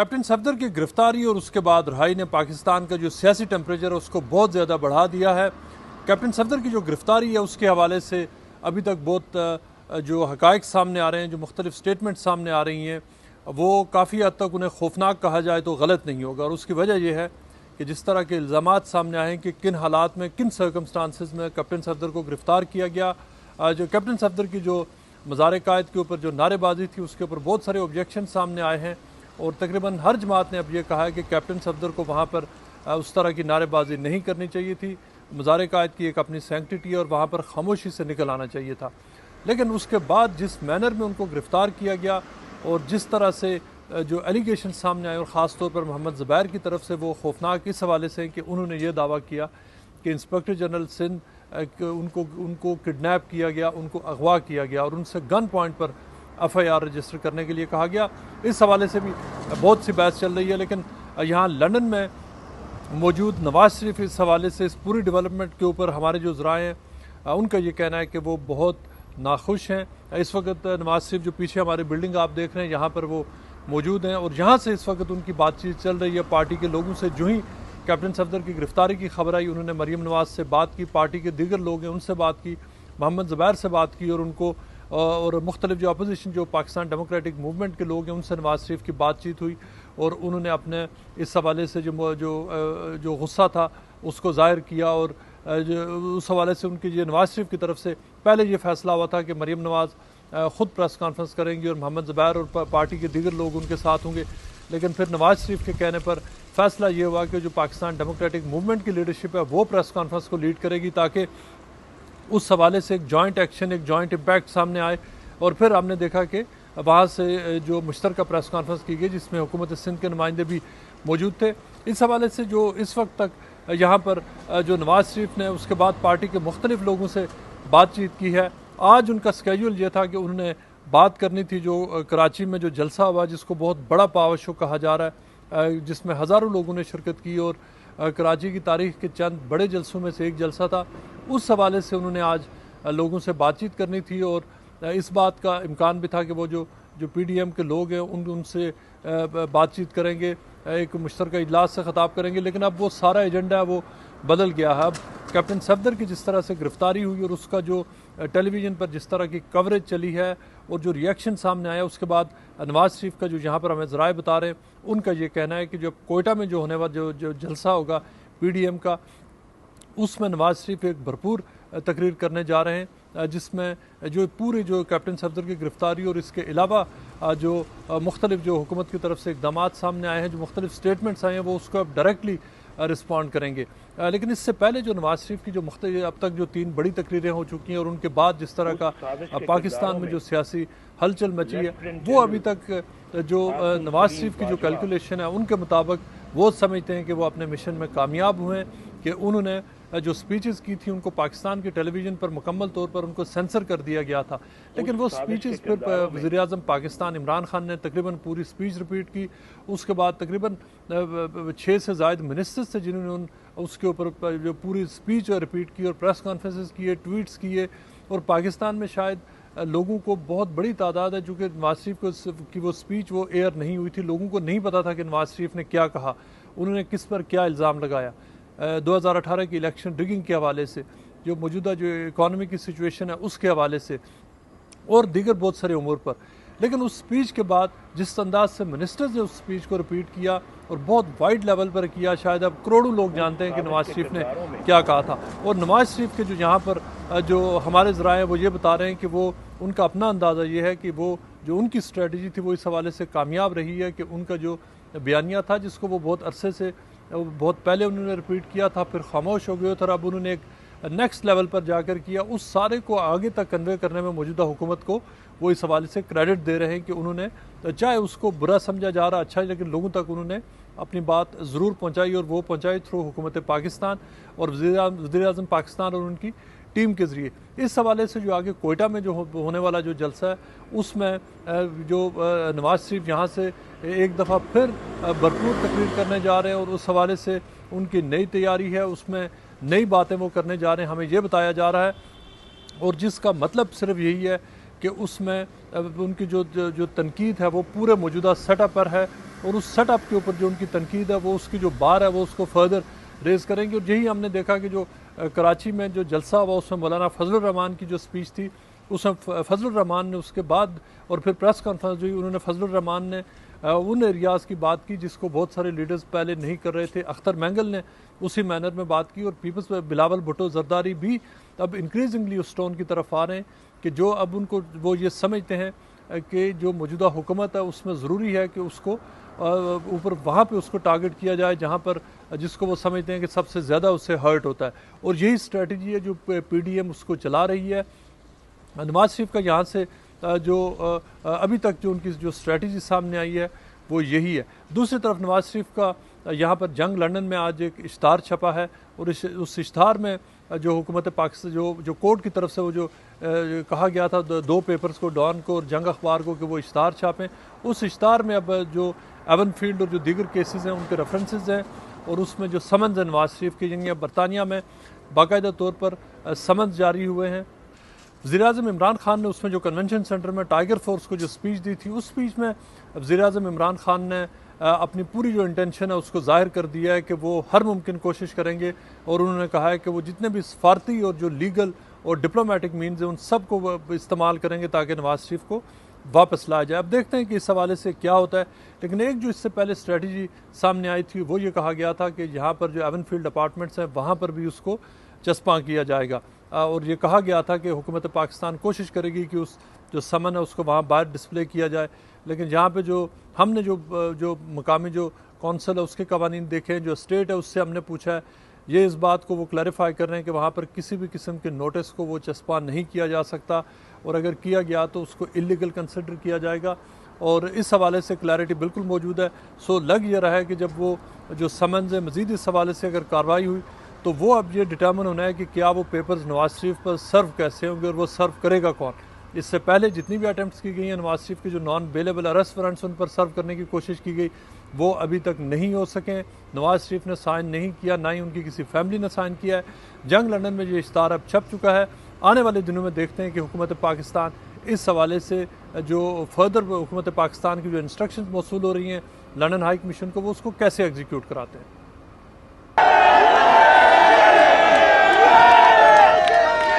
Captain Safdar की गिरफ्तारी और उसके बाद रिहाई ने पाकिस्तान का जो सियासी टेम्परेचर है उसको बहुत ज़्यादा बढ़ा दिया है। कैप्टन सफदर की जो गिरफ्तारी है उसके हवाले से अभी तक बहुत जो हक़ाइक़ सामने आ रहे हैं, जो मुख्तलिफ स्टेटमेंट सामने आ रही हैं, वो काफ़ी हद तक उन्हें खौफनाक कहा जाए तो गलत नहीं होगा। और उसकी वजह यह है कि जिस तरह के इल्ज़ामात सामने आए हैं कि किन हालात में, किन सर्कमस्टांसिस में कैप्टन सफदर को गिरफ़्तार किया गया। जो कैप्टन सफदर की जो मज़ार-ए-क़ायद के ऊपर जो नारेबाजी थी उसके ऊपर बहुत सारे ऑब्जेक्शन सामने आए हैं और तकरीबन हर जमात ने अब ये कहा है कि कैप्टन सफदर को वहाँ पर उस तरह की नारेबाजी नहीं करनी चाहिए थी। मज़ार-ए-क़ायद की एक अपनी सैंक्टिटी है और वहाँ पर खामोशी से निकल आना चाहिए था। लेकिन उसके बाद जिस मैनर में उनको गिरफ़्तार किया गया और जिस तरह से जो एलिगेशन सामने आए और ख़ास तौर पर मोहम्मद ज़ुबैर की तरफ से, वो खौफनाक इस हवाले से कि उन्होंने ये दावा किया कि इंस्पेक्टर जनरल सिंध उनको किडनैप किया गया, उनको अगवा किया गया और उनसे गन पॉइंट पर FIR रजिस्टर करने के लिए कहा गया। इस हवाले से भी बहुत सी बहस चल रही है। लेकिन यहाँ लंदन में मौजूद नवाज शरीफ इस हवाले से, इस पूरी डेवलपमेंट के ऊपर हमारे जो ज़राए हैं उनका ये कहना है कि वो बहुत नाखुश हैं। इस वक्त नवाज शरीफ जो पीछे हमारी बिल्डिंग आप देख रहे हैं यहाँ पर वो मौजूद हैं और यहाँ से इस वक्त उनकी बातचीत चल रही है पार्टी के लोगों से। जो ही कैप्टन सफदर की गिरफ्तारी की खबर आई उन्होंने मरीम नवाज से बात की, पार्टी के दीगर लोग हैं उनसे बात की, मोहम्मद ज़ुबैर से बात की और उनको और मुख्तलिफ जो अपोजिशन, जो पाकिस्तान डेमोक्रेटिक मूवमेंट के लोग हैं उनसे नवाज शरीफ की बातचीत हुई और उन्होंने अपने इस हवाले से जो गुस्सा था उसको ज़ाहिर किया। और उस हवाले से उनकी ये नवाज शरीफ की तरफ से पहले ये फैसला हुआ था कि मरीम नवाज ख़ुद प्रेस कॉन्फ्रेंस करेंगी और मोहम्मद ज़ुबैर और पार्टी के दीगर लोग उनके साथ होंगे। लेकिन फिर नवाज शरीफ के कहने पर फैसला ये हुआ कि जो पाकिस्तान डेमोक्रेटिक मूवमेंट की लीडरशिप है वो प्रेस कॉन्फ्रेंस को लीड करेगी ताकि उस हवाले से एक जॉइंट एक्शन, एक जॉइंट इम्पैक्ट सामने आए। और फिर हमने देखा कि वहाँ से जो मुश्तरका प्रेस कॉन्फ्रेंस की गई जिसमें हुकूमत सिंध के नुमाइंदे भी मौजूद थे। इस हवाले से जो इस वक्त तक यहाँ पर जो नवाज शरीफ ने उसके बाद पार्टी के मुख्तलिफ लोगों से बातचीत की है। आज उनका स्केड्यूल ये था कि उन्होंने बात करनी थी जो कराची में जो जलसा हुआ जिसको बहुत बड़ा पावर शो कहा जा रहा है, जिसमें हज़ारों लोगों ने शिरकत की और कराची की तारीख के चंद बड़े जलसों में से एक जलसा था। उस हवाले से उन्होंने आज लोगों से बातचीत करनी थी और इस बात का इम्कान भी था कि वो जो PDM के लोग हैं उनसे बातचीत करेंगे, एक मुश्तरका इजलास से ख़ताब करेंगे। लेकिन अब वो सारा एजेंडा है वो बदल गया है। अब कैप्टन सफदर की जिस तरह से गिरफ्तारी हुई और उसका जो टेलीविज़न पर जिस तरह की कवरेज चली है और जो रिएक्शन सामने आया उसके बाद नवाज शरीफ का जो यहाँ पर हमें ज़राए बता रहे हैं उनका ये कहना है कि जो कोयटा में जो होने वाला जो जलसा होगा PDM का, उसमें नवाज शरीफ एक भरपूर तकरीर करने जा रहे हैं जिसमें जो पूरी जो कैप्टन सफदर की गिरफ्तारी और इसके अलावा जो मुख्तलिफ जो हुकूमत की तरफ से इक़दाम सामने आए हैं, जो मुख्तलिफ स्टेटमेंट्स आए हैं, वो उसको अब डायरेक्टली रिस्पॉन्ड करेंगे। लेकिन इससे पहले जो नवाज शरीफ की जो अब तक जो 3 बड़ी तकरीरें हो चुकी हैं और उनके बाद जिस तरह का पाकिस्तान में जो सियासी हलचल मची है वो अभी तक जो नवाज शरीफ की जो कैलकुलेशन है उनके मुताबिक वो समझते हैं कि वो अपने मिशन में कामयाब हुए हैं कि उन्होंने जो स्पीचेस की थी उनको पाकिस्तान के टेलीविज़न पर मुकम्मल तौर पर उनको सेंसर कर दिया गया था। लेकिन वो स्पीचेस फिर वज़ीर-ए-आज़म पाकिस्तान इमरान खान ने तकरीबन पूरी स्पीच रिपीट की। उसके बाद तकरीबन 6 से ज़ायद मिनिस्टर्स थे जिन्होंने उसके ऊपर जो पूरी स्पीच रिपीट की और प्रेस कॉन्फ्रेंसेस किए, ट्वीट्स किए। और पाकिस्तान में शायद लोगों को बहुत बड़ी तादाद है चूँकि नवाज शरीफ की वो स्पीच वो एयर नहीं हुई थी, लोगों को नहीं पता था कि नवाज शरीफ ने क्या कहा, उन्होंने किस पर क्या इल्ज़ाम लगाया। 2018 की इलेक्शन रिगिंग के हवाले से, जो मौजूदा जो इकॉनमी की सिचुएशन है उसके हवाले से और दीगर बहुत सारे उमूर पर। लेकिन उस स्पीच के बाद जिस अंदाज से मिनिस्टर्स ने उस स्पीच को रिपीट किया और बहुत वाइड लेवल पर किया, शायद अब करोड़ों लोग जानते हैं कि नवाज शरीफ ने क्या कहा था। और नवाज शरीफ के जो यहाँ पर जो हमारे ज़राए हैं वो ये बता रहे हैं कि वो उनका अपना अंदाज़ा ये है कि वो जो उनकी स्ट्रेटजी थी वो इस हवाले से कामयाब रही है कि उनका जो बयानिया था जिसको वो बहुत अरसे से, बहुत पहले उन्होंने रिपीट किया था, फिर खामोश हो गए थे और अब उन्होंने एक नेक्स्ट लेवल पर जाकर किया, उस सारे को आगे तक कन्वे करने में मौजूदा हुकूमत को वो इस हवाले से क्रेडिट दे रहे हैं कि उन्होंने, चाहे उसको बुरा समझा जा रहा अच्छा, लेकिन लोगों तक उन्होंने अपनी बात ज़रूर पहुँचाई और वो पहुँचाई थ्रू हुकूमत पाकिस्तान और वज़ीर-ए-आज़म पाकिस्तान और उनकी टीम के ज़रिए। इस हवाले से जो आगे कोयटा में जो होने वाला जो जलसा है उसमें जो नवाज शरीफ यहाँ से एक दफ़ा फिर भरपूर तकरीर करने जा रहे हैं और उस हवाले से उनकी नई तैयारी है, उसमें नई बातें वो करने जा रहे हैं, हमें ये बताया जा रहा है। और जिसका मतलब सिर्फ यही है कि उसमें उनकी जो तनकीद है वो पूरे मौजूदा सेटअप पर है, और उस सेटअप के ऊपर जो उनकी तनकीद है वो उसकी जो बार है वो उसको फर्दर रेज़ करेंगे। और यही हमने देखा कि जो कराची में जो जलसा हुआ उसमें मौलाना फजलुर रहमान की जो स्पीच थी, उसमें फजलुर रहमान ने उसके बाद और फिर प्रेस कॉन्फ्रेंस हुई, उन्होंने फजलुर रहमान ने उन एरियाज़ की बात की जिसको बहुत सारे लीडर्स पहले नहीं कर रहे थे। अख्तर मैंगल ने उसी मैनर में बात की, और पीपल्स बिलावल भुट्टो जरदारी भी अब इंक्रीजिंगली उस टोन की तरफ आ रहे हैं कि जो अब उनको वो ये समझते हैं कि जो मौजूदा हुकूमत है उसमें ज़रूरी है कि उसको ऊपर वहाँ पे उसको टारगेट किया जाए जहाँ पर जिसको वो समझते हैं कि सबसे ज़्यादा उससे हर्ट होता है। और यही स्ट्रेटजी है जो PDM उसको चला रही है। नवाज शरीफ का यहाँ से जो अभी तक जो उनकी जो स्ट्रेटजी सामने आई है वो यही है। दूसरी तरफ नवाज शरीफ का यहाँ पर जंग लंदन में आज एक इश्तार छपा है, और उस इश्तार में जो हुकूमत पाकिस्तान जो कोर्ट की तरफ से वो जो कहा गया था दो पेपर्स को, डॉन को और जंग अखबार को, कि वो इश्तार छापें, उस इश्तार में अब जो एवन फील्ड और जो दीगर केसेस हैं उनके रेफरेंसेस हैं, और उसमें जो समन्स है नवाज शरीफ की, जिनके बरतानिया में बाकायदा तौर पर समन्स जारी हुए हैं। वज़ीर-ए-आज़म इमरान खान ने उसमें जो कन्वेंशन सेंटर में टाइगर फोर्स को जो स्पीच दी थी, उस स्पीच में वज़ीर-ए-आज़म इमरान खान ने अपनी पूरी जो इंटेंशन है उसको ज़ाहिर कर दिया है कि वो हर मुमकिन कोशिश करेंगे, और उन्होंने कहा है कि वो जितने भी सफारती और जो लीगल और डिप्लोमेटिक मीन्स हैं उन सब को इस्तेमाल करेंगे ताकि नवाज शरीफ को वापस लाया जाए। अब देखते हैं कि इस हवाले से क्या होता है। लेकिन एक जो इससे पहले स्ट्रेटजी सामने आई थी वो ये कहा गया था कि यहाँ पर जो एवन फील्ड अपार्टमेंट्स हैं वहाँ पर भी उसको चस्पा किया जाएगा, और ये कहा गया था कि हुकूमत पाकिस्तान कोशिश करेगी कि उस जो समन है उसको वहाँ बाहर डिस्प्ले किया जाए। लेकिन जहाँ पे जो हमने जो मकामी जो कौंसल है उसके कवानीन देखे हैं, जो स्टेट है उससे हमने पूछा है, ये इस बात को वो क्लैरिफाई कर रहे हैं कि वहाँ पर किसी भी किस्म के नोटिस को वो चस्पा नहीं किया जा सकता, और अगर किया गया तो उसको इलीगल कंसिडर किया जाएगा। और इस हवाले से क्लैरिटी बिल्कुल मौजूद है। सो लग ये रहा है कि जब वो जो समन्स है मज़ीद इस हवाले से अगर कार्रवाई हुई तो वो अब ये डिटर्मिन होना है कि क्या वो पेपर्स नवाज शरीफ पर सर्व कैसे होंगे और वो सर्व करेगा कौन। इससे पहले जितनी भी अटैम्प्ट्स की गई हैं नवाज शरीफ के जो नॉन बेलेबल अरेस्ट वारंट्स उन पर सर्व करने की कोशिश की गई, वो अभी तक नहीं हो सके। नवाज शरीफ ने साइन नहीं किया, ना ही उनकी किसी फैमिली ने साइन किया है। जंग लंदन में ये इश्तार अब छप चुका है। आने वाले दिनों में देखते हैं कि हुकूमत पाकिस्तान इस हवाले से जो फर्दर हुकूमत पाकिस्तान की जो इंस्ट्रक्शन मौसूल हो रही हैं लंदन हाई कमीशन को, वो उसको कैसे एग्जीक्यूट कराते हैं।